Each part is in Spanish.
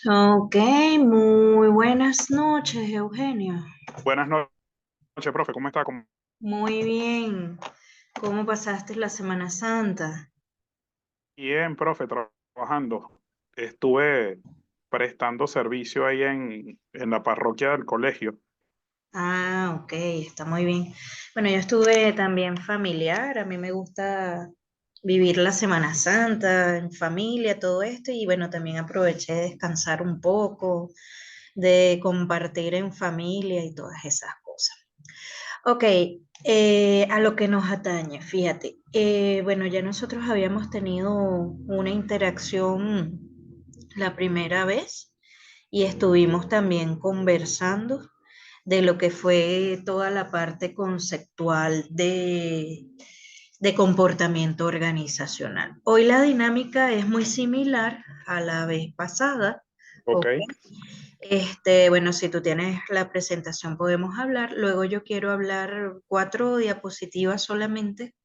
Ok, muy buenas noches, Eugenio. Buenas noches, profe. ¿Cómo está? Muy bien. ¿Cómo pasaste la Semana Santa? Bien, profe, trabajando. Estuve prestando servicio ahí en la parroquia del colegio. Ah, ok, está muy bien. Bueno, yo estuve también familiar. A mí me gusta vivir la Semana Santa en familia, todo esto. Y bueno, también aproveché de descansar un poco, de compartir en familia y todas esas cosas. Ok, a lo que nos atañe, fíjate, bueno, ya nosotros habíamos tenido una interacción la primera vez y estuvimos también conversando de lo que fue toda la parte conceptual de comportamiento organizacional. Hoy la dinámica es muy similar a la vez pasada. Ok. ¿Ok? Bueno, si tú tienes la presentación podemos hablar. Luego yo quiero hablar 4 diapositivas solamente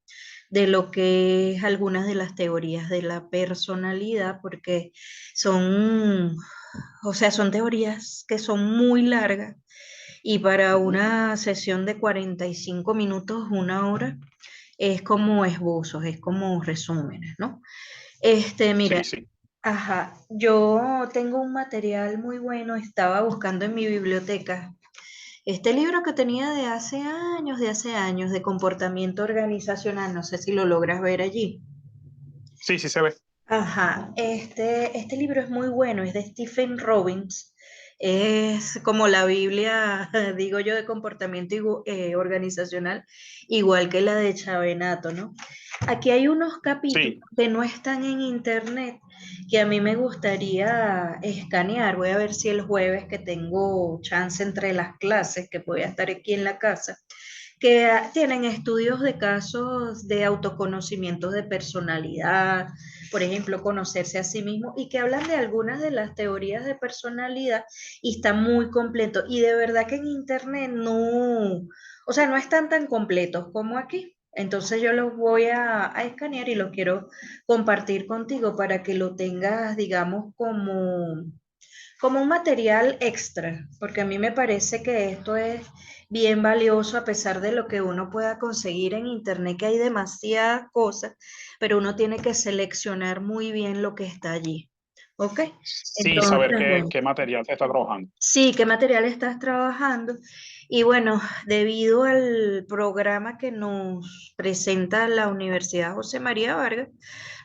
de lo que es algunas de las teorías de la personalidad, porque son, o sea, son teorías que son muy largas y para Ujú. una sesión de 45 minutos, 1 hora, es como esbozos, es como resúmenes, ¿no? Mira, Sí, sí. ajá, yo tengo un material muy bueno, estaba buscando en mi biblioteca este libro que tenía de hace años, de comportamiento organizacional, no sé si lo logras ver allí. Sí, sí se ve. Ajá, este libro es muy bueno, es de Stephen Robbins, es como la Biblia, digo yo, de comportamiento organizacional, igual que la de Chavenato, ¿no? Aquí hay unos capítulos Sí. que no están en internet que a mí me gustaría escanear. Voy a ver si el jueves que tengo chance entre las clases, que voy a estar aquí en la casa, que tienen estudios de casos de autoconocimiento de personalidad, por ejemplo, conocerse a sí mismo, y que hablan de algunas de las teorías de personalidad y está muy completo. Y de verdad que en internet no, o sea, no están tan completos como aquí. Entonces yo los voy a escanear y los quiero compartir contigo para que lo tengas, digamos, como un material extra, porque a mí me parece que esto es bien valioso a pesar de lo que uno pueda conseguir en internet, que hay demasiadas cosas, pero uno tiene que seleccionar muy bien lo que está allí. ¿Ok? Sí, saber Entonces, bueno. qué material se está trabajando. Sí, ¿qué material estás trabajando? Y bueno, debido al programa que nos presenta la Universidad José María Vargas,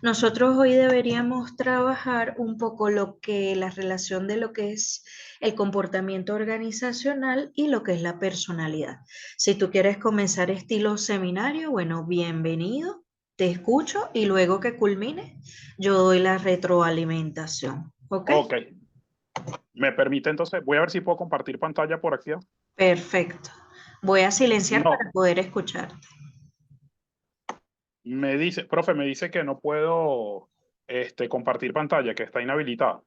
nosotros hoy deberíamos trabajar un poco lo que la relación de lo que es el comportamiento organizacional y lo que es la personalidad. Si tú quieres comenzar estilo seminario, bueno, bienvenido, te escucho y luego que culmine, yo doy la retroalimentación. ¿Ok? Ok. ¿Me permite entonces? Voy a ver si puedo compartir pantalla por aquí. Perfecto. Voy a silenciar para No, poder escucharte. me dice, profe, me dice que no puedo compartir pantalla, que está inhabilitada.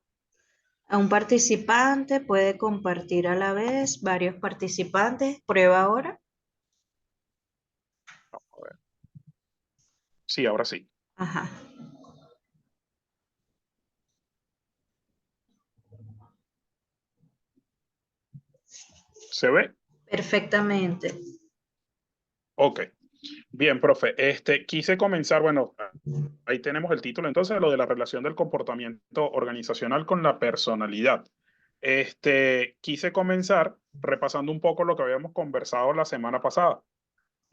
A un participante puede compartir a la vez varios participantes. Prueba ahora. A ver. Sí, ahora sí. Ajá. ¿Se ve? Perfectamente. Ok. Bien, profe. Quise comenzar, bueno, ahí tenemos el título entonces, lo de la relación del comportamiento organizacional con la personalidad. Quise comenzar repasando un poco lo que habíamos conversado la semana pasada,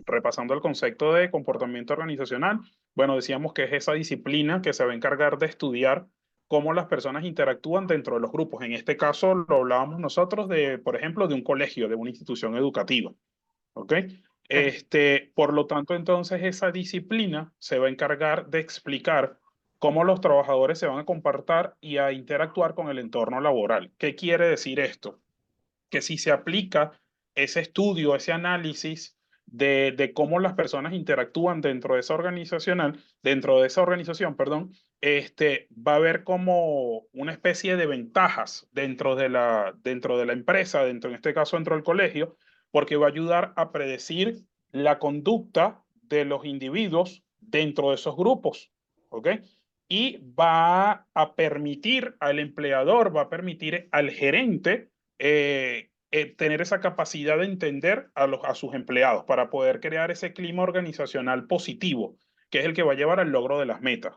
repasando el concepto de comportamiento organizacional. Bueno, decíamos que es esa disciplina que se va a encargar de estudiar cómo las personas interactúan dentro de los grupos. En este caso lo hablábamos nosotros de, por ejemplo, de un colegio, de una institución educativa. ¿Ok? Por lo tanto, entonces esa disciplina se va a encargar de explicar cómo los trabajadores se van a comportar y a interactuar con el entorno laboral. ¿Qué quiere decir esto? Que si se aplica ese estudio, ese análisis de cómo las personas interactúan dentro de esa organización, perdón, va a haber como una especie de ventajas dentro de la empresa, en este caso dentro del colegio, porque va a ayudar a predecir la conducta de los individuos dentro de esos grupos. ¿Ok? y va a permitir al empleador, va a permitir al gerente tener esa capacidad de entender a sus empleados para poder crear ese clima organizacional positivo, que es el que va a llevar al logro de las metas.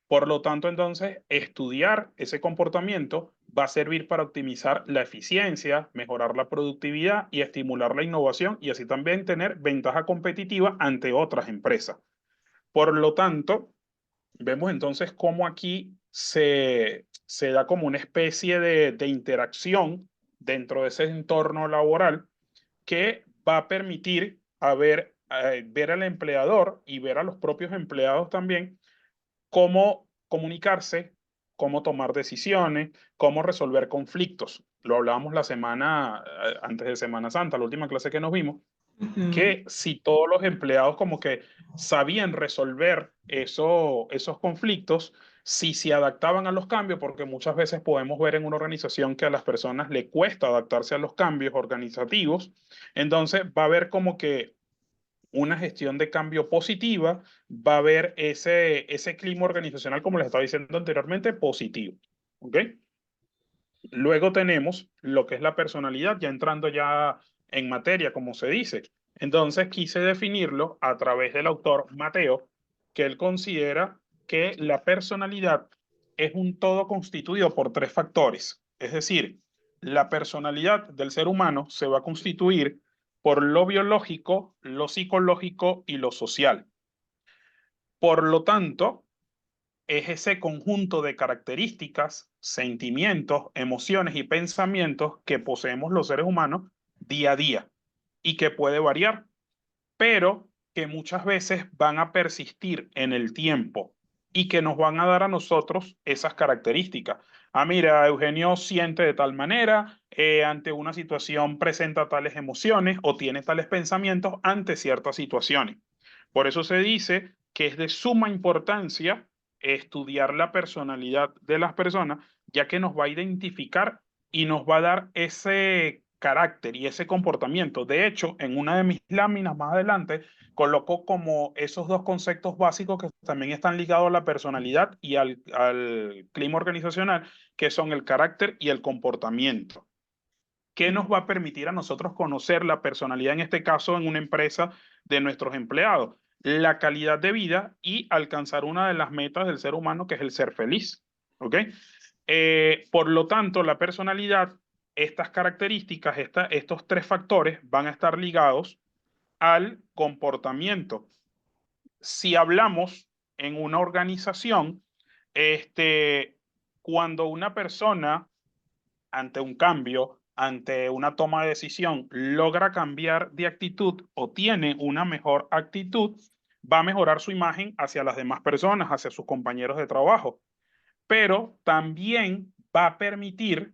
Por lo tanto, entonces, estudiar ese comportamiento va a servir para optimizar la eficiencia, mejorar la productividad y estimular la innovación y así también tener ventaja competitiva ante otras empresas. Por lo tanto, vemos entonces cómo aquí se da como una especie de interacción dentro de ese entorno laboral que va a permitir ver al empleador y ver a los propios empleados también cómo comunicarse, cómo tomar decisiones, cómo resolver conflictos. Lo hablábamos la semana antes de Semana Santa, la última clase que nos vimos, Ujú. que si todos los empleados como que sabían resolver esos conflictos, si se adaptaban a los cambios, porque muchas veces podemos ver en una organización que a las personas le cuesta adaptarse a los cambios organizativos, entonces va a haber como que una gestión de cambio positiva, va a haber ese clima organizacional, como les estaba diciendo anteriormente, positivo. ¿Ok? Luego tenemos lo que es la personalidad, ya entrando ya en materia, como se dice. Entonces quise definirlo a través del autor Mateo, que él considera que la personalidad es un todo constituido por tres factores. Es decir, la personalidad del ser humano se va a constituir por lo biológico, lo psicológico y lo social. Por lo tanto, es ese conjunto de características, sentimientos, emociones y pensamientos que poseemos los seres humanos día a día y que puede variar, pero que muchas veces van a persistir en el tiempo y que nos van a dar a nosotros esas características. Ah, mira, Eugenio siente de tal manera, ante una situación presenta tales emociones o tiene tales pensamientos ante ciertas situaciones. Por eso se dice que es de suma importancia estudiar la personalidad de las personas, ya que nos va a identificar y nos va a dar ese carácter y ese comportamiento. De hecho, en una de mis láminas más adelante, coloco como esos dos conceptos básicos que también están ligados a la personalidad y al clima organizacional, que son el carácter y el comportamiento. ¿Qué nos va a permitir a nosotros conocer la personalidad, en este caso, en una empresa de nuestros empleados? La calidad de vida y alcanzar una de las metas del ser humano, que es el ser feliz. ¿Ok? Por lo tanto, la personalidad, estas características, estos tres factores van a estar ligados al comportamiento. Si hablamos en una organización, este, cuando una persona ante un cambio, ante una toma de decisión, logra cambiar de actitud o tiene una mejor actitud, va a mejorar su imagen hacia las demás personas, hacia sus compañeros de trabajo, pero también va a permitir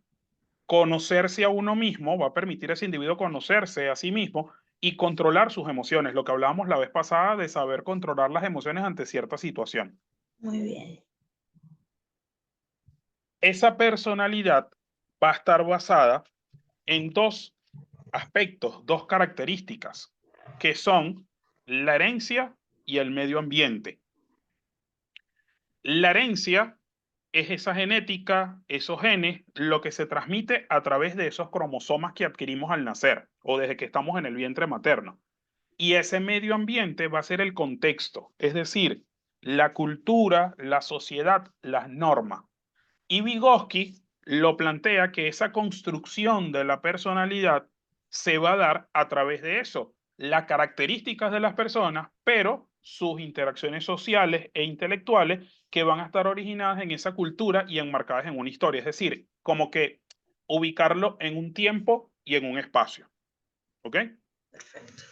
conocerse a uno mismo, va a permitir a ese individuo conocerse a sí mismo y controlar sus emociones, lo que hablábamos la vez pasada de saber controlar las emociones ante cierta situación. Muy bien. Esa personalidad va a estar basada en dos aspectos, dos características, que son la herencia y el medio ambiente. La herencia es esa genética, esos genes, lo que se transmite a través de esos cromosomas que adquirimos al nacer o desde que estamos en el vientre materno. Y ese medio ambiente va a ser el contexto, es decir, la cultura, la sociedad, las normas. Y Vygotsky lo plantea que esa construcción de la personalidad se va a dar a través de eso, las características de las personas, pero sus interacciones sociales e intelectuales que van a estar originadas en esa cultura y enmarcadas en una historia. Es decir, como que ubicarlo en un tiempo y en un espacio. ¿Ok? Perfecto.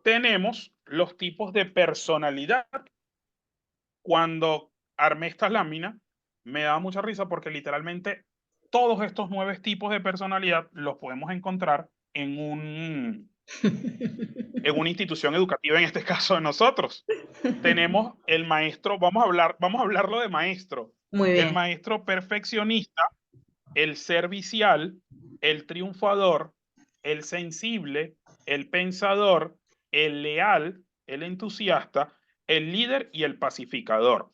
Tenemos los tipos de personalidad. Cuando armé esta lámina, me daba mucha risa porque literalmente todos estos 9 tipos de personalidad los podemos encontrar en una institución educativa, en este caso de nosotros. Tenemos el maestro, vamos a hablarlo de maestro, Muy el bien. maestro perfeccionista, el servicial, el triunfador, el sensible, el pensador, el leal, el entusiasta, el líder y el pacificador.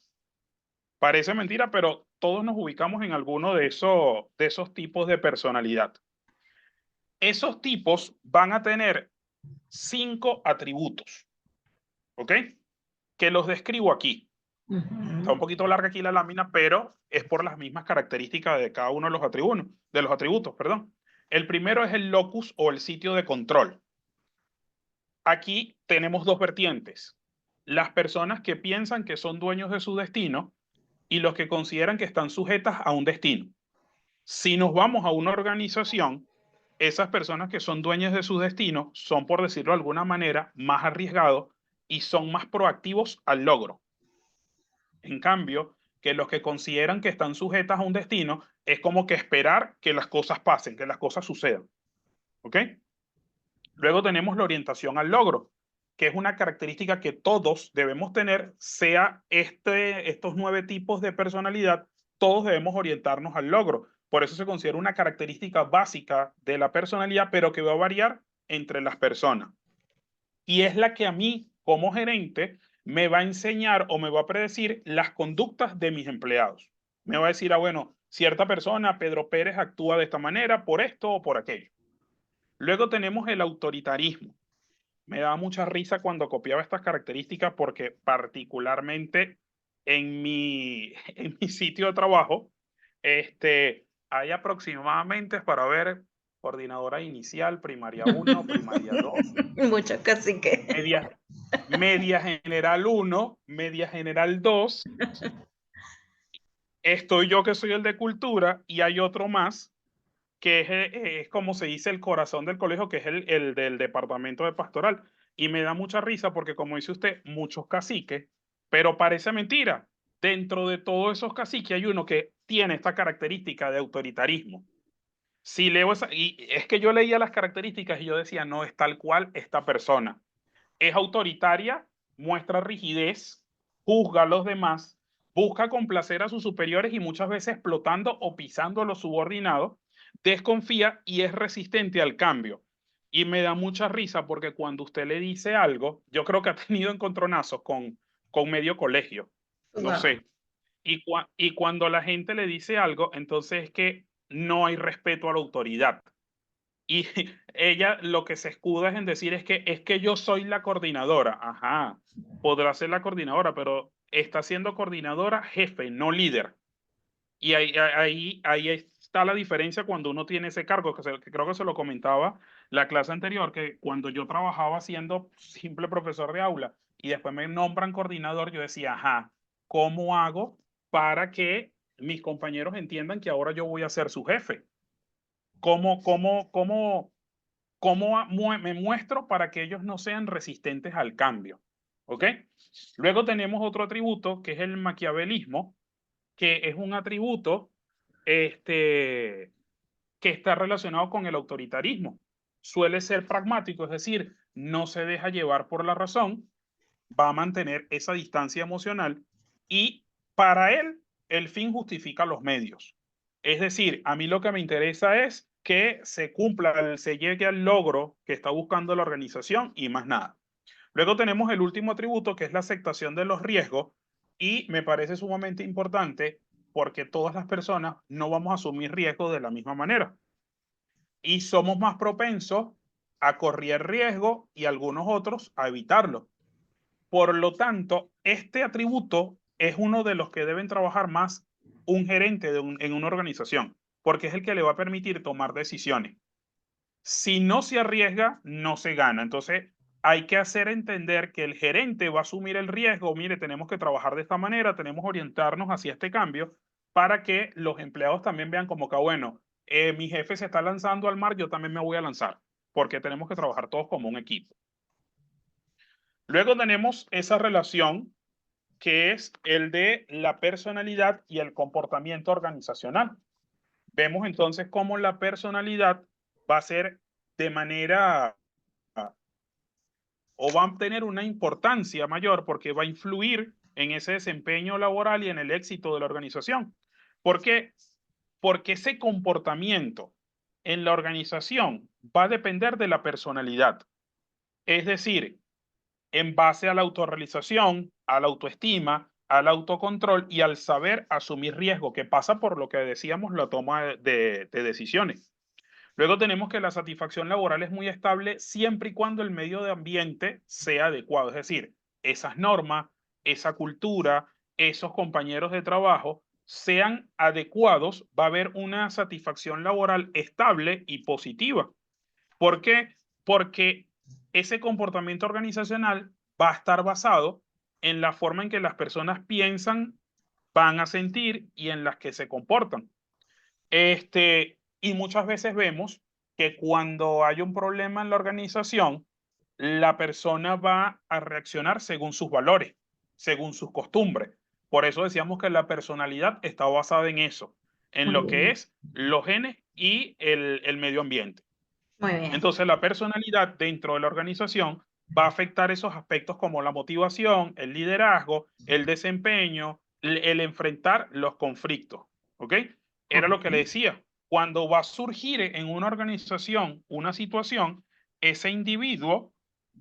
Parece mentira, pero todos nos ubicamos en alguno de esos tipos de personalidad. Esos tipos van a tener 5 atributos, ¿ok? Que los describo aquí. Está un poquito larga aquí la lámina, pero es por las mismas características de cada uno de los atributos, perdón. El primero es el locus o el sitio de control. Aquí tenemos dos vertientes. Las personas que piensan que son dueños de su destino y los que consideran que están sujetas a un destino. Si nos vamos a una organización, esas personas que son dueñas de su destino son, por decirlo de alguna manera, más arriesgados y son más proactivos al logro. En cambio, que los que consideran que están sujetas a un destino es como que esperar que las cosas pasen, que las cosas sucedan. ¿Ok? Luego tenemos la orientación al logro, que es una característica que todos debemos tener, sea estos 9 tipos de personalidad, todos debemos orientarnos al logro. Por eso se considera una característica básica de la personalidad, pero que va a variar entre las personas. Y es la que a mí, como gerente, me va a enseñar o me va a predecir las conductas de mis empleados. Me va a decir, bueno, cierta persona, Pedro Pérez, actúa de esta manera por esto o por aquello. Luego tenemos el autoritarismo. Me daba mucha risa cuando copiaba estas características porque particularmente en mi sitio de trabajo, hay aproximadamente, para ver, coordinadora inicial, primaria 1, primaria 2, Muchos caciques. media, media general 1, media general 2. Estoy yo que soy el de cultura y hay otro más que es como se dice el corazón del colegio, que es el del departamento de pastoral. Y me da mucha risa porque, como dice usted, muchos caciques, pero parece mentira. Dentro de todos esos caciques hay uno que tiene esta característica de autoritarismo. Si leo esa, y es que yo leía las características y yo decía, no es tal cual esta persona. Es autoritaria, muestra rigidez, juzga a los demás, busca complacer a sus superiores y muchas veces explotando o pisando a los subordinados, desconfía y es resistente al cambio. Y me da mucha risa porque cuando usted le dice algo, yo creo que ha tenido encontronazos con medio colegio, no Wow. sé. Y cuando la gente le dice algo, entonces es que no hay respeto a la autoridad. Y ella lo que se escuda es en decir es que yo soy la coordinadora. Ajá, podrá ser la coordinadora, pero está siendo coordinadora jefe, no líder. Y ahí está la diferencia cuando uno tiene ese cargo, que creo que se lo comentaba la clase anterior, que cuando yo trabajaba siendo simple profesor de aula y después me nombran coordinador, yo decía, ajá, ¿cómo hago para que mis compañeros entiendan que ahora yo voy a ser su jefe? ¿Cómo me muestro para que ellos no sean resistentes al cambio? ¿Ok? Luego tenemos otro atributo que es el maquiavelismo, que es un atributo este, que está relacionado con el autoritarismo. Suele ser pragmático, es decir, no se deja llevar por la razón, va a mantener esa distancia emocional y para él el fin justifica los medios. Es decir, a mí lo que me interesa es que se cumpla, se llegue al logro que está buscando la organización y más nada. Luego tenemos el último atributo que es la aceptación de los riesgos y me parece sumamente importante porque todas las personas no vamos a asumir riesgos de la misma manera y somos más propensos a correr riesgo y algunos otros a evitarlo. Por lo tanto, este atributo es uno de los que deben trabajar más un gerente en una organización, porque es el que le va a permitir tomar decisiones. Si no se arriesga, no se gana. Entonces, hay que hacer entender que el gerente va a asumir el riesgo. Mire, tenemos que trabajar de esta manera, tenemos que orientarnos hacia este cambio para que los empleados también vean como que, bueno, mi jefe se está lanzando al mar, yo también me voy a lanzar, porque tenemos que trabajar todos como un equipo. Luego tenemos esa relación que es el de la personalidad y el comportamiento organizacional. Vemos entonces cómo la personalidad va a ser de manera o va a tener una importancia mayor porque va a influir en ese desempeño laboral y en el éxito de la organización. ¿Por qué? Porque ese comportamiento en la organización va a depender de la personalidad. Es decir, en base a la autorrealización, a la autoestima, al autocontrol y al saber asumir riesgo, que pasa por lo que decíamos, la toma de decisiones. Luego tenemos que la satisfacción laboral es muy estable siempre y cuando el medio de ambiente sea adecuado, es decir, esas normas, esa cultura, esos compañeros de trabajo sean adecuados, va a haber una satisfacción laboral estable y positiva. ¿Por qué? Porque ese comportamiento organizacional va a estar basado en la forma en que las personas piensan, van a sentir y en las que se comportan. Y muchas veces vemos que cuando hay un problema en la organización, la persona va a reaccionar según sus valores, según sus costumbres. Por eso decíamos que la personalidad está basada en eso, en Muy lo que bien, es los genes y el medio ambiente. muy bien. Entonces, la personalidad dentro de la organización va a afectar esos aspectos como la motivación, el liderazgo, el desempeño, el enfrentar los conflictos. ¿Ok? Era Ok. lo que le decía. Cuando va a surgir en una organización una situación, ese individuo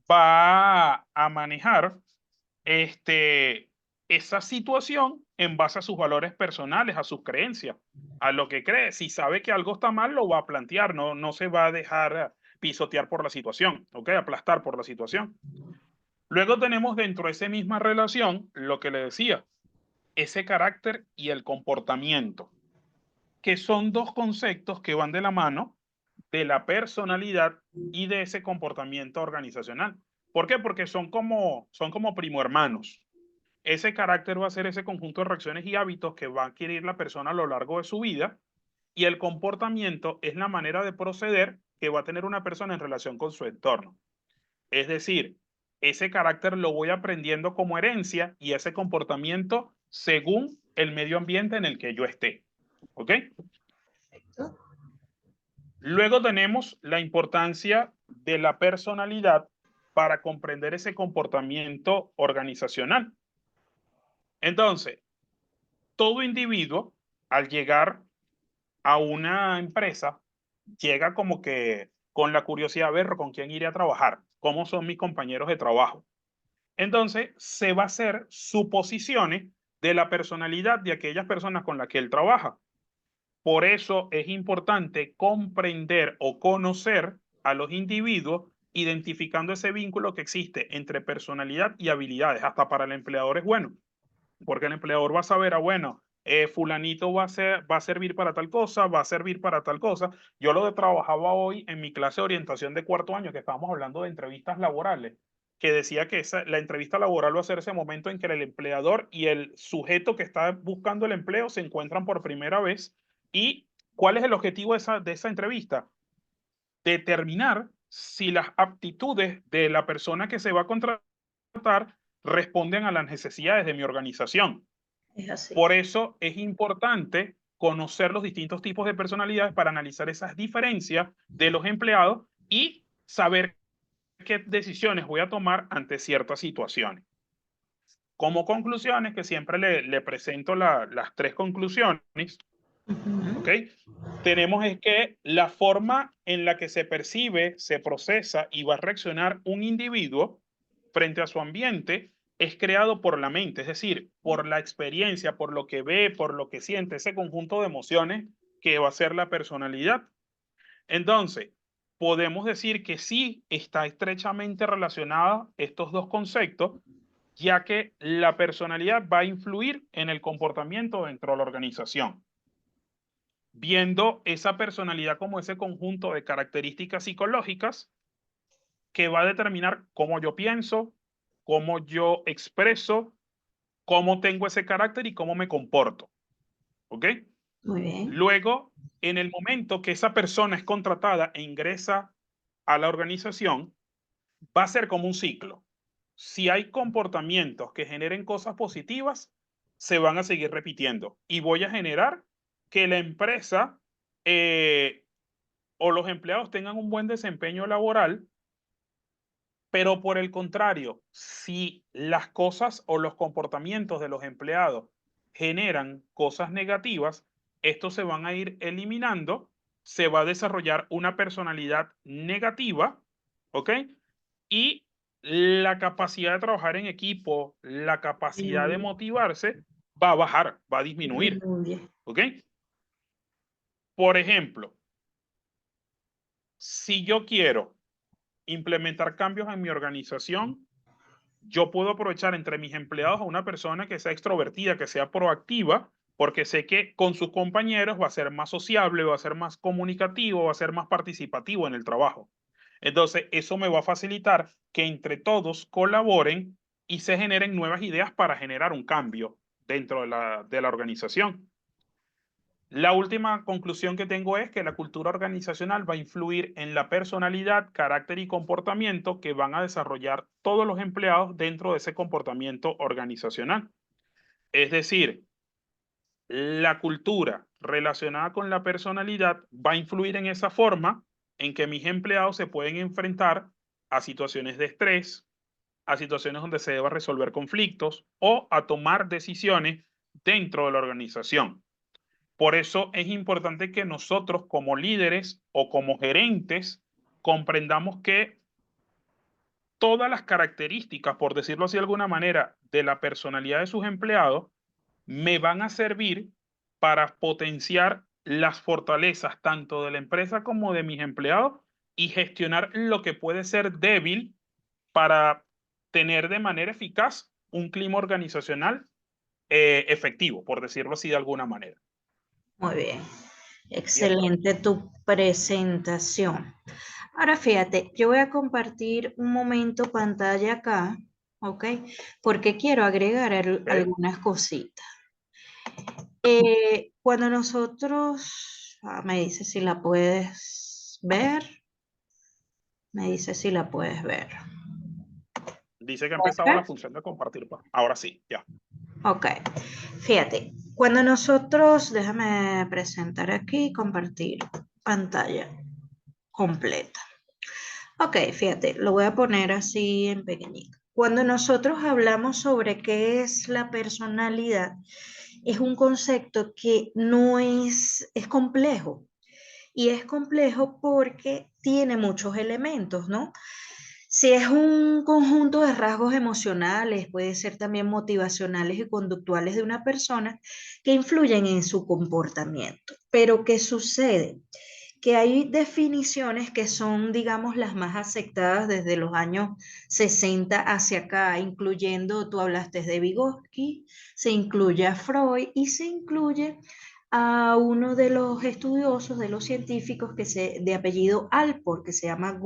va a manejar este, esa situación en base a sus valores personales, a sus creencias, a lo que cree. Si sabe que algo está mal, lo va a plantear, no se va a dejar pisotear por la situación, ¿ok? Aplastar por la situación. Luego tenemos dentro de esa misma relación lo que le decía, ese carácter y el comportamiento, que son dos conceptos que van de la mano de la personalidad y de ese comportamiento organizacional. ¿Por qué? Porque son como primo hermanos. Ese carácter va a ser ese conjunto de reacciones y hábitos que va a adquirir la persona a lo largo de su vida, y el comportamiento es la manera de proceder que va a tener una persona en relación con su entorno. Es decir, ese carácter lo voy aprendiendo como herencia y ese comportamiento según el medio ambiente en el que yo esté. ¿Ok? Perfecto. Luego tenemos la importancia de la personalidad para comprender ese comportamiento organizacional. Entonces, todo individuo, al llegar a una empresa, llega como que con la curiosidad de ver con quién iré a trabajar, cómo son mis compañeros de trabajo. Entonces, se va a hacer suposiciones de la personalidad de aquellas personas con las que él trabaja. Por eso es importante comprender o conocer a los individuos, identificando ese vínculo que existe entre personalidad y habilidades. Hasta para el empleador es bueno, porque el empleador va a saber, bueno, fulanito va a servir para tal cosa, va a servir para tal cosa. Yo lo trabajaba hoy en mi clase de orientación de cuarto año, que estábamos hablando de entrevistas laborales, que decía que la entrevista laboral va a ser ese momento en que el empleador y el sujeto que está buscando el empleo se encuentran por primera vez. ¿Y cuál es el objetivo de esa entrevista? Determinar si las aptitudes de la persona que se va a contratar responden a las necesidades de mi organización. Es así. Por eso es importante conocer los distintos tipos de personalidades para analizar esas diferencias de los empleados y saber qué decisiones voy a tomar ante ciertas situaciones. Como conclusiones, que siempre le presento las tres conclusiones, ¿ok? Ujú. Tenemos es que la forma en la que se percibe, se procesa y va a reaccionar un individuo frente a su ambiente es creado por la mente, es decir, por la experiencia, por lo que ve, por lo que siente, ese conjunto de emociones que va a ser la personalidad. Entonces, podemos decir que sí está estrechamente relacionada estos dos conceptos, ya que la personalidad va a influir en el comportamiento dentro de la organización, viendo esa personalidad como ese conjunto de características psicológicas que va a determinar cómo yo pienso, cómo yo expreso, cómo tengo ese carácter y cómo me comporto. ¿Ok? Muy bien. Luego, en el momento que esa persona es contratada e ingresa a la organización, va a ser como un ciclo. Si hay comportamientos que generen cosas positivas, se van a seguir repitiendo y voy a generar que la empresa eh, o los empleados tengan un buen desempeño laboral, pero por el contrario, si las cosas o los comportamientos de los empleados generan cosas negativas, estos se van a ir eliminando, se va a desarrollar una personalidad negativa, ¿ok? Y la capacidad de trabajar en equipo, la capacidad de Disminuye. motivarse va a bajar, va a disminuir. Disminuye. ¿Ok? Por ejemplo, si yo quiero implementar cambios en mi organización, yo puedo aprovechar entre mis empleados a una persona que sea extrovertida, que sea proactiva, porque sé que con sus compañeros va a ser más sociable, va a ser más comunicativo, va a ser más participativo en el trabajo. Entonces, eso me va a facilitar que entre todos colaboren y se generen nuevas ideas para generar un cambio dentro de la organización. La última conclusión que tengo es que la cultura organizacional va a influir en la personalidad, carácter y comportamiento que van a desarrollar todos los empleados dentro de ese comportamiento organizacional. Es decir, la cultura relacionada con la personalidad va a influir en esa forma en que mis empleados se pueden enfrentar a situaciones de estrés, a situaciones donde se deba resolver conflictos o a tomar decisiones dentro de la organización. Por eso es importante que nosotros como líderes o como gerentes comprendamos que todas las características, por decirlo así de alguna manera, de la personalidad de sus empleados me van a servir para potenciar las fortalezas tanto de la empresa como de mis empleados y gestionar lo que puede ser débil para tener de manera eficaz un clima organizacional efectivo, por decirlo así de alguna manera. Muy bien. Bien, profe. Excelente tu presentación. Ahora fíjate, yo voy a compartir un momento pantalla acá, ¿ok? Porque quiero agregar Ok. algunas cositas. Cuando nosotros, me dice si la puedes ver, me dice si la puedes ver. Dice que ha empezado la ¿Ok? función de compartir. Ahora sí, ya. Ok, fíjate, cuando nosotros, déjame presentar aquí, compartir pantalla completa. Ok, fíjate, lo voy a poner así en pequeñito. Cuando nosotros hablamos sobre qué es la personalidad, es un concepto que no es complejo. Y es complejo porque tiene muchos elementos, ¿no? Si es un conjunto de rasgos emocionales, puede ser también motivacionales y conductuales de una persona que influyen en su comportamiento. Pero ¿qué sucede? Que hay definiciones que son, digamos, las más aceptadas desde los años 60 hacia acá, incluyendo, tú hablaste de Vygotsky, se incluye a Freud y se incluye a uno de los estudiosos, de los científicos de apellido Alport, que se llama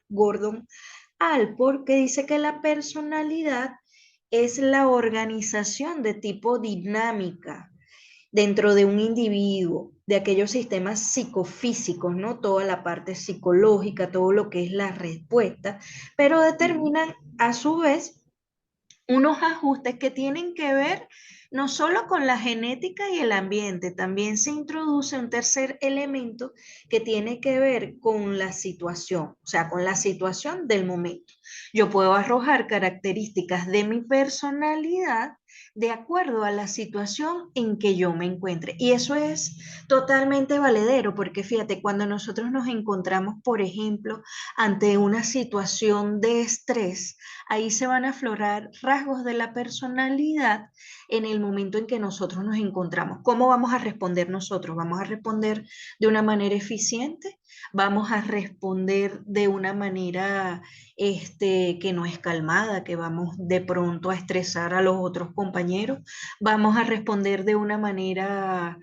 Gordon Alport, que dice que la personalidad es la organización de tipo dinámica dentro de un individuo, de aquellos sistemas psicofísicos, ¿no? Toda la parte psicológica, todo lo que es la respuesta, pero Ujú. determinan a su vez unos ajustes que tienen que ver no solo con la genética y el ambiente, también se introduce un tercer elemento que tiene que ver con la situación, o sea, con la situación del momento. Yo puedo arrojar características de mi personalidad de acuerdo a la situación en que yo me encuentre. Y eso es totalmente valedero, porque fíjate, cuando nosotros nos encontramos, por ejemplo, ante una situación de estrés, ahí se van a aflorar rasgos de la personalidad en el momento en que nosotros nos encontramos. ¿Cómo vamos a responder nosotros? ¿Vamos a responder de una manera eficiente? ¿Vamos a responder de una manera que no es calmada, que vamos de pronto a estresar a los otros compañeros? ¿Vamos a responder de una manera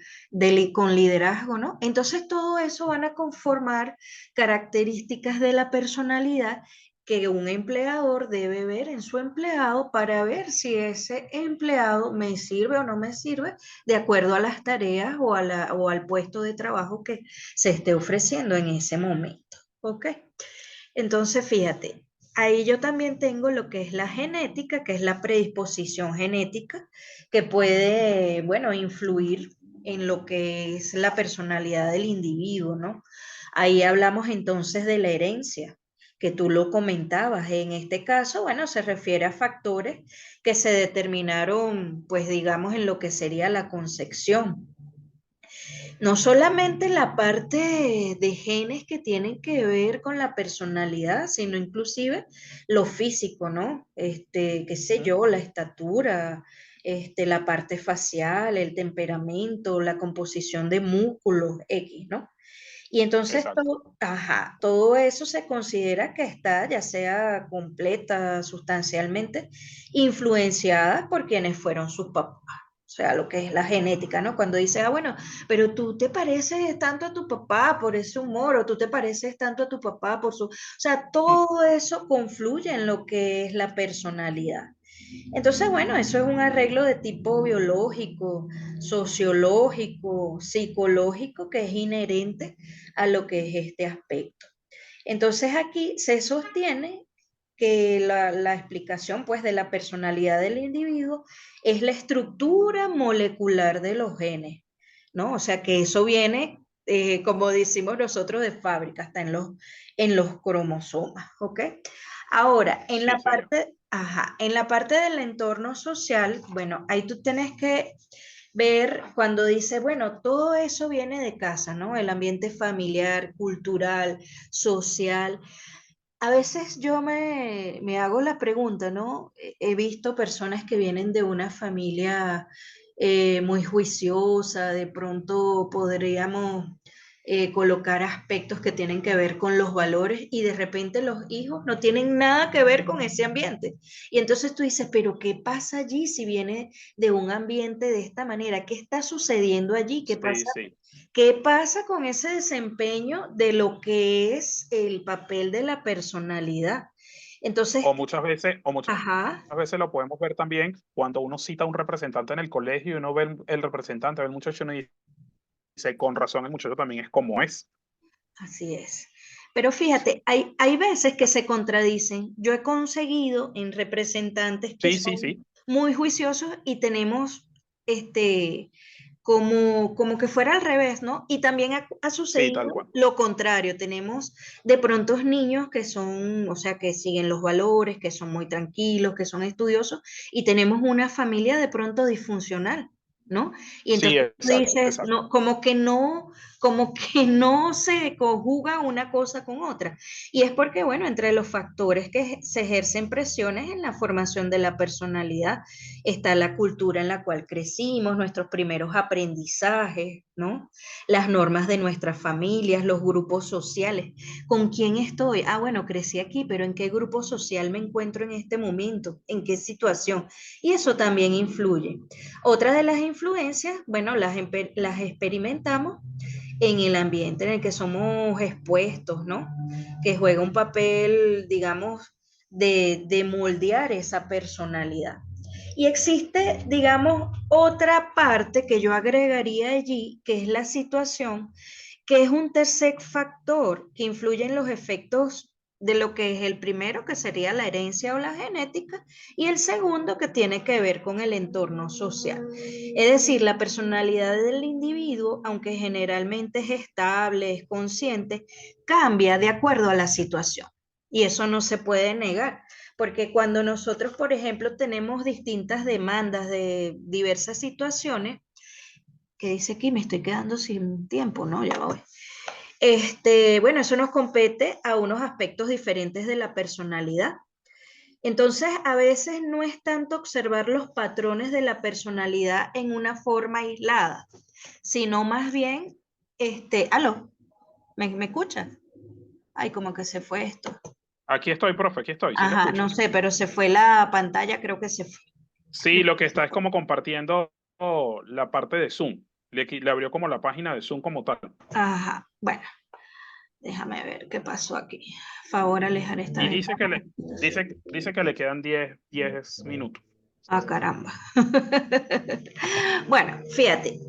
con liderazgo, ¿no? Entonces todo eso van a conformar características de la personalidad que un empleador debe ver en su empleado para ver si ese empleado me sirve o no me sirve de acuerdo a las tareas o al puesto de trabajo que se esté ofreciendo en ese momento. ¿Ok? Entonces, fíjate, ahí yo también tengo lo que es la genética, que es la predisposición genética, que puede, bueno, influir en lo que es la personalidad del individuo, ¿no? Ahí hablamos entonces de la herencia, que tú lo comentabas. En este caso, bueno, se refiere a factores que se determinaron, pues digamos, en lo que sería la concepción. No solamente la parte de genes que tienen que ver con la personalidad, sino inclusive lo físico, ¿no? Qué sé Ujú. yo, la estatura, la parte facial, el temperamento, la composición de músculos X, ¿no? Y entonces Exacto. todo, ajá, todo eso se considera que está ya sea completa, sustancialmente, influenciada por quienes fueron sus papás. O sea, lo que es la genética, ¿no? Cuando dices, ah, bueno, pero tú te pareces tanto a tu papá por ese humor, o tú te pareces tanto a tu papá por su... O sea, Mm. todo eso confluye en lo que es la personalidad. Entonces, bueno, eso es un arreglo de tipo biológico, sociológico, psicológico, que es inherente a lo que es este aspecto. Entonces, aquí se sostiene que la explicación, pues, de la personalidad del individuo es la estructura molecular de los genes, ¿no? O sea, que eso viene, como decimos nosotros, de fábrica, está en los cromosomas, ¿ok? Ahora, en Sí, la señor. parte, ajá, en la parte del entorno social, bueno, ahí tú tienes que ver cuando dice, bueno, todo eso viene de casa, ¿no? El ambiente familiar, cultural, social. A veces yo me hago la pregunta, ¿no? He visto personas que vienen de una familia muy juiciosa, de pronto podríamos colocar aspectos que tienen que ver con los valores y de repente los hijos no tienen nada que ver con ese ambiente. Y entonces tú dices, pero ¿qué pasa allí si viene de un ambiente de esta manera? ¿Qué está sucediendo allí? Sí, sí. ¿Qué pasa con ese desempeño de lo que es el papel de la personalidad? Entonces, O muchas ajá, veces lo podemos ver también cuando uno cita a un representante en el colegio y uno ve el representante, ve el muchacho y uno dice, con razón, el muchacho también es como es. así es. Pero fíjate, hay veces que se contradicen. Yo he conseguido en representantes que Sí, sí, son sí. muy juiciosos y tenemos como que fuera al revés, ¿no? Y también ha Sí, tal sucedido cual. lo contrario. Tenemos de pronto niños que son, o sea, que siguen los valores, que son muy tranquilos, que son estudiosos, y tenemos una familia de pronto disfuncional, ¿no? Y Sí, entonces tú exacto, dices, exacto. no, como que no se conjuga una cosa con otra. Y es porque, bueno, entre los factores que se ejercen presiones en la formación de la personalidad está la cultura en la cual crecimos, nuestros primeros aprendizajes, ¿no? Las normas de nuestras familias, los grupos sociales. ¿Con quién estoy? Ah, bueno, crecí aquí, pero ¿en qué grupo social me encuentro en este momento? ¿En qué situación? Y eso también influye. Otra de las influencias, bueno, las experimentamos en el ambiente en el que somos expuestos, ¿no? Que juega un papel, digamos, de moldear esa personalidad. Y existe, digamos, otra parte que yo agregaría allí, que es la situación, que es un tercer factor que influye en los efectos de lo que es el primero, que sería la herencia o la genética, y el segundo, que tiene que ver con el entorno social. Es decir, la personalidad del individuo, aunque generalmente es estable, es consciente, cambia de acuerdo a la situación. Y eso no se puede negar, porque cuando nosotros, por ejemplo, tenemos distintas demandas de diversas situaciones, que dice aquí, me estoy quedando sin tiempo, ¿no? Ya voy. Bueno, eso nos compete a unos aspectos diferentes de la personalidad. Entonces, a veces no es tanto observar los patrones de la personalidad en una forma aislada, sino más bien, aló, ¿me escuchas? Ay, como que se fue esto. Aquí estoy, profe, aquí estoy, sí lo Ajá, escucho. no sé, pero se fue la pantalla, creo que se fue. Sí, lo que está es como compartiendo la parte de Zoom. Le abrió como la página de Zoom como tal. Ajá, bueno, déjame ver qué pasó aquí. Favor alejar esta Y ventana. dice que le quedan 10 minutos. Ah, caramba. Bueno, fíjate.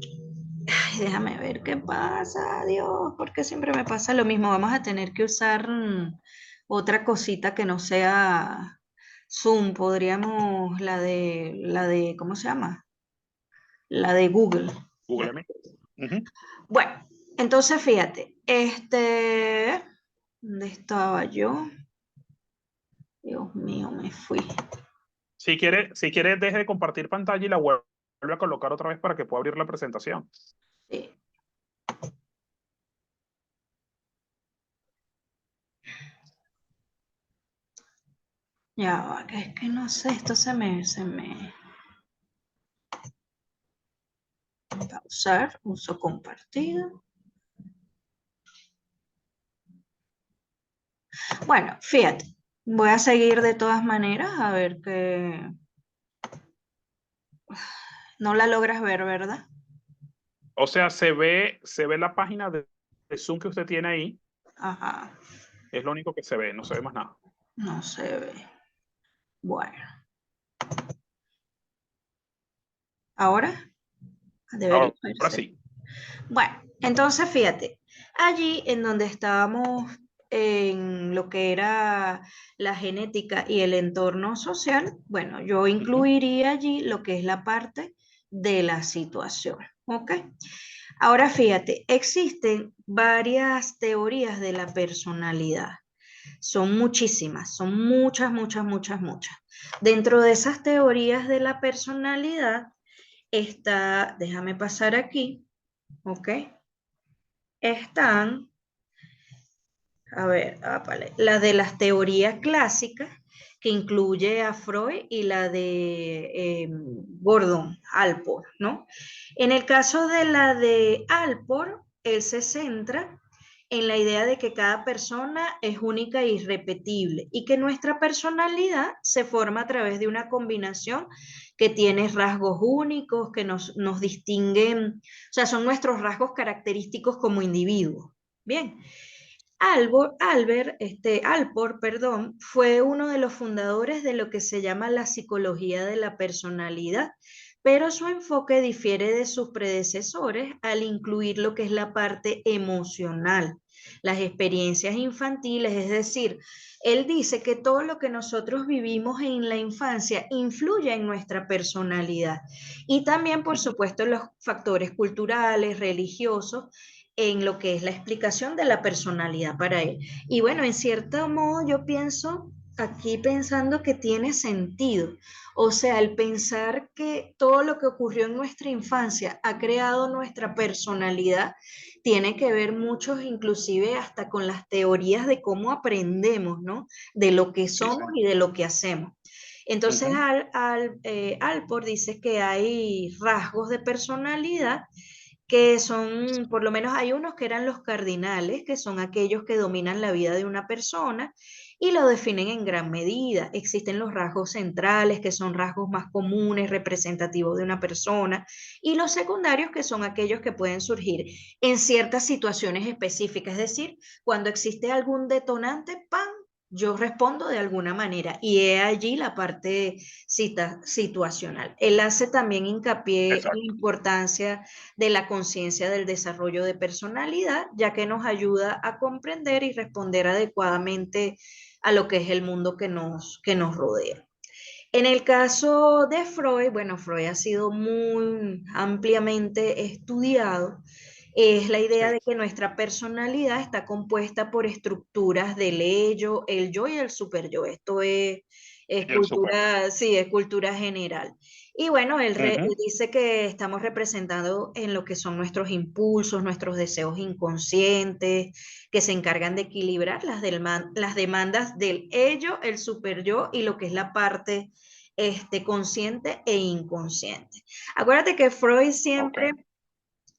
Ay, déjame ver qué pasa, Dios, porque siempre me pasa lo mismo. Vamos a tener que usar otra cosita que no sea Zoom. Podríamos ¿cómo se llama? La de Google. Google Meet. Ujú. Bueno, entonces fíjate, ¿dónde estaba yo? Dios mío, me fui. Si quiere, deje de compartir pantalla y la vuelve a colocar otra vez para que pueda abrir la presentación. Sí. Ya va, que es que no sé, esto se me pausar, uso compartido. Bueno, fíjate, voy a seguir de todas maneras a ver que no la logras ver, ¿verdad? O sea, se ve la página de Zoom que usted tiene ahí, Ajá, es lo único que se ve, no se ve más nada. no se ve. Bueno, ahora debería Ahora verse. sí. Bueno, entonces fíjate, allí en donde estábamos en lo que era la genética y el entorno social, bueno, yo Ujú. incluiría allí lo que es la parte de la situación, ¿ok? Ahora fíjate, existen varias teorías de la personalidad. Son muchísimas, son muchas, muchas, muchas, muchas. Dentro de esas teorías de la personalidad está, déjame pasar aquí, ¿ok? Están, a ver, vale, la de las teorías clásicas, que incluye a Freud y la de Gordon Allport, ¿no? En el caso de la de Allport, él se centra en la idea de que cada persona es única e irrepetible y que nuestra personalidad se forma a través de una combinación que tiene rasgos únicos, que nos distinguen, o sea, son nuestros rasgos característicos como individuos. Bien, Alport, perdón, fue uno de los fundadores de lo que se llama la psicología de la personalidad, pero su enfoque difiere de sus predecesores al incluir lo que es la parte emocional, las experiencias infantiles, es decir, él dice que todo lo que nosotros vivimos en la infancia influye en nuestra personalidad y también, por Ujú. supuesto, los factores culturales, religiosos en lo que es la explicación de la personalidad para él. Y bueno, en cierto modo yo pienso aquí pensando que tiene sentido. O sea, el pensar que todo lo que ocurrió en nuestra infancia ha creado nuestra personalidad tiene que ver mucho, inclusive hasta con las teorías de cómo aprendemos, ¿no? De lo que Sí, sí. somos y de lo que hacemos. Entonces, Ujú. Alport dice que hay rasgos de personalidad que son, por lo menos hay unos que eran los cardinales, que son aquellos que dominan la vida de una persona y lo definen en gran medida. Existen los rasgos centrales, que son rasgos más comunes, representativos de una persona, y los secundarios, que son aquellos que pueden surgir en ciertas situaciones específicas, es decir, cuando existe algún detonante, ¡pam! Yo respondo de alguna manera y he allí la parte situacional. Él hace también hincapié en la Exacto. importancia de la conciencia del desarrollo de personalidad, ya que nos ayuda a comprender y responder adecuadamente a lo que es el mundo que nos rodea. En el caso de Freud, bueno, Freud ha sido muy ampliamente estudiado. Es la idea Sí. de que nuestra personalidad está compuesta por estructuras del ello, el yo y el superyo. Esto es Y el super. cultura, sí, es cultura general. Y bueno, él Ujú. dice que estamos representados en lo que son nuestros impulsos, nuestros deseos inconscientes, que se encargan de equilibrar las demandas del ello, el superyo y lo que es la parte consciente e inconsciente. Acuérdate que Freud Ok. siempre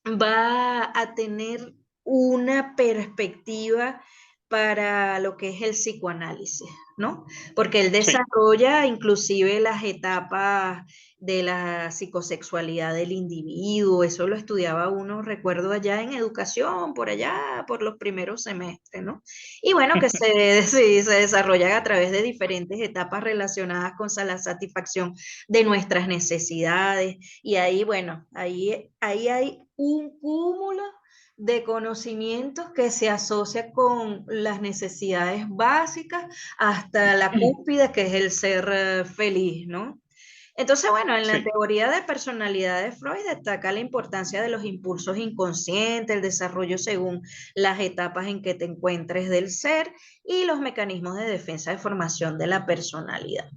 va a tener una perspectiva para lo que es el psicoanálisis, ¿no? Porque él Sí. desarrolla inclusive las etapas de la psicosexualidad del individuo, eso lo estudiaba uno, recuerdo allá en educación, por allá, por los primeros semestres, ¿no? Y bueno, que sí, se desarrollan a través de diferentes etapas relacionadas con la satisfacción de nuestras necesidades, y ahí, bueno, ahí hay un cúmulo de conocimientos que se asocia con las necesidades básicas hasta la cúspide, que es el ser feliz, ¿no? Entonces, bueno, en la Sí, teoría de personalidad de Freud destaca la importancia de los impulsos inconscientes, el desarrollo según las etapas en que te encuentres del ser y los mecanismos de defensa de formación de la personalidad.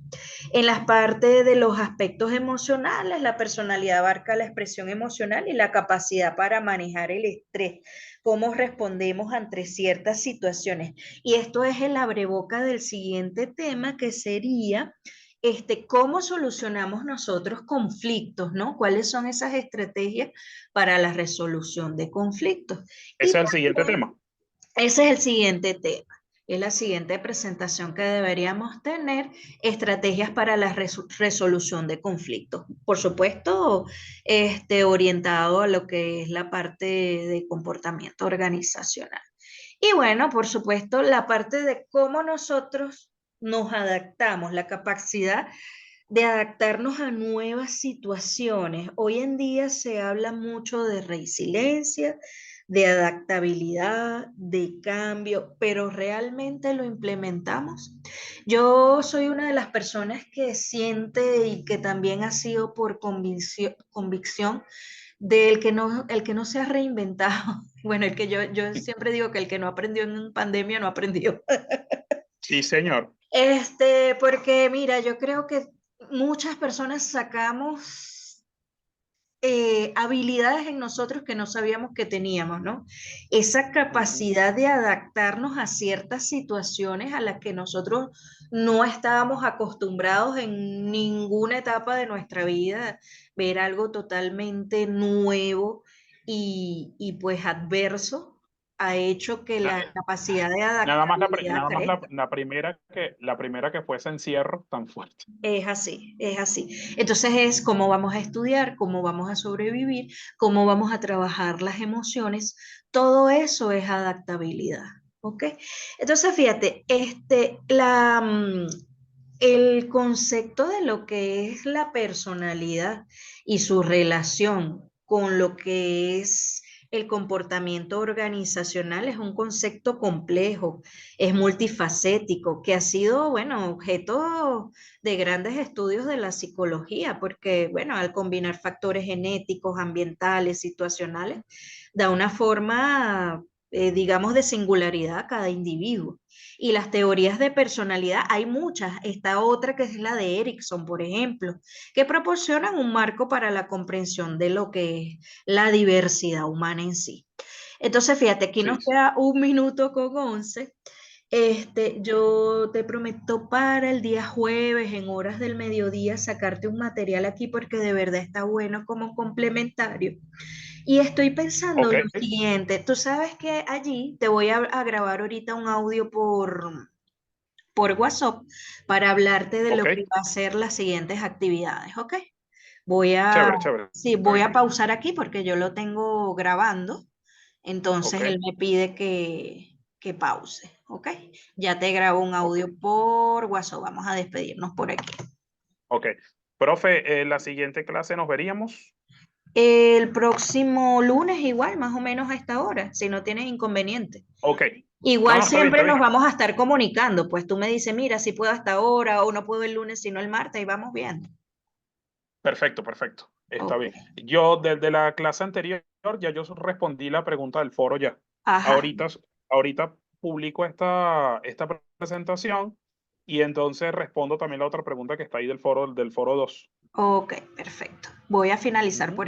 En las partes de los aspectos emocionales, la personalidad abarca la expresión emocional y la capacidad para manejar el estrés, cómo respondemos ante ciertas situaciones. Y esto es el abreboca del siguiente tema, que sería cómo solucionamos nosotros conflictos, ¿no? ¿Cuáles son esas estrategias para la resolución de conflictos? Y ese es el siguiente tema. ese es el siguiente tema. Es la siguiente presentación que deberíamos tener, estrategias para la resolución de conflictos. Por supuesto, orientado a lo que es la parte de comportamiento organizacional. Y bueno, por supuesto, la parte de cómo nosotros nos adaptamos, la capacidad de adaptarnos a nuevas situaciones. Hoy en día se habla mucho de resiliencia, de adaptabilidad, de cambio, pero ¿realmente lo implementamos? Yo soy una de las personas que siente y que también ha sido por convicción del que el que no se ha reinventado. Bueno, el que yo siempre digo que el que no aprendió en pandemia no aprendió. Sí, señor. Porque mira, yo creo que muchas personas sacamos habilidades en nosotros que no sabíamos que teníamos, ¿no? Esa Ujú. capacidad de adaptarnos a ciertas situaciones a las que nosotros no estábamos acostumbrados en ninguna etapa de nuestra vida, ver algo totalmente nuevo y pues adverso ha hecho que Na- la capacidad de Nada adaptabilidad más crezca. la primera que fue ese encierro tan fuerte. Es así, es así. Entonces es cómo vamos a estudiar, cómo vamos a sobrevivir, cómo vamos a trabajar las emociones. Todo eso es adaptabilidad, ¿ok? Entonces fíjate, el concepto de lo que es la personalidad y su relación con lo que es el comportamiento organizacional es un concepto complejo, es multifacético, que ha sido, bueno, objeto de grandes estudios de la psicología, porque, bueno, al combinar factores genéticos, ambientales, situacionales, da una forma, digamos, de singularidad a cada individuo. Y las teorías de personalidad, hay muchas. Está otra que es la de Erickson, por ejemplo, que proporcionan un marco para la comprensión de lo que es la diversidad humana en sí. Entonces, fíjate, aquí nos Sí, sí. queda 1 minuto con 11. Yo te prometo para el día jueves, en horas del mediodía, sacarte un material aquí porque de verdad está bueno como complementario. Y estoy pensando Ok, lo siguiente, tú sabes que allí te voy a grabar ahorita un audio por WhatsApp para hablarte de lo ok. que va a ser las siguientes actividades, ¿ok? Voy a, Chévere, chévere. sí, Está voy bien. a pausar aquí porque yo lo tengo grabando, entonces Ok, él me pide que pause, ¿ok? Ya te grabo un ok, audio por WhatsApp, vamos a despedirnos por aquí. ok. Profe, la siguiente clase nos veríamos. El próximo lunes igual, más o menos a esta hora, si no tienes inconveniente. Ok. No, Igual no, está bien, siempre está nos bien. vamos a estar comunicando, pues tú me dices, mira, si puedo hasta ahora o no puedo el lunes, sino el martes y vamos viendo. Perfecto, perfecto. Está Ok. bien. Yo desde la clase anterior ya yo respondí la pregunta del foro ya. Ajá. Ahorita, ahorita publico esta presentación y entonces respondo también la otra pregunta que está ahí del foro 2. Ok, perfecto. Voy a finalizar por aquí.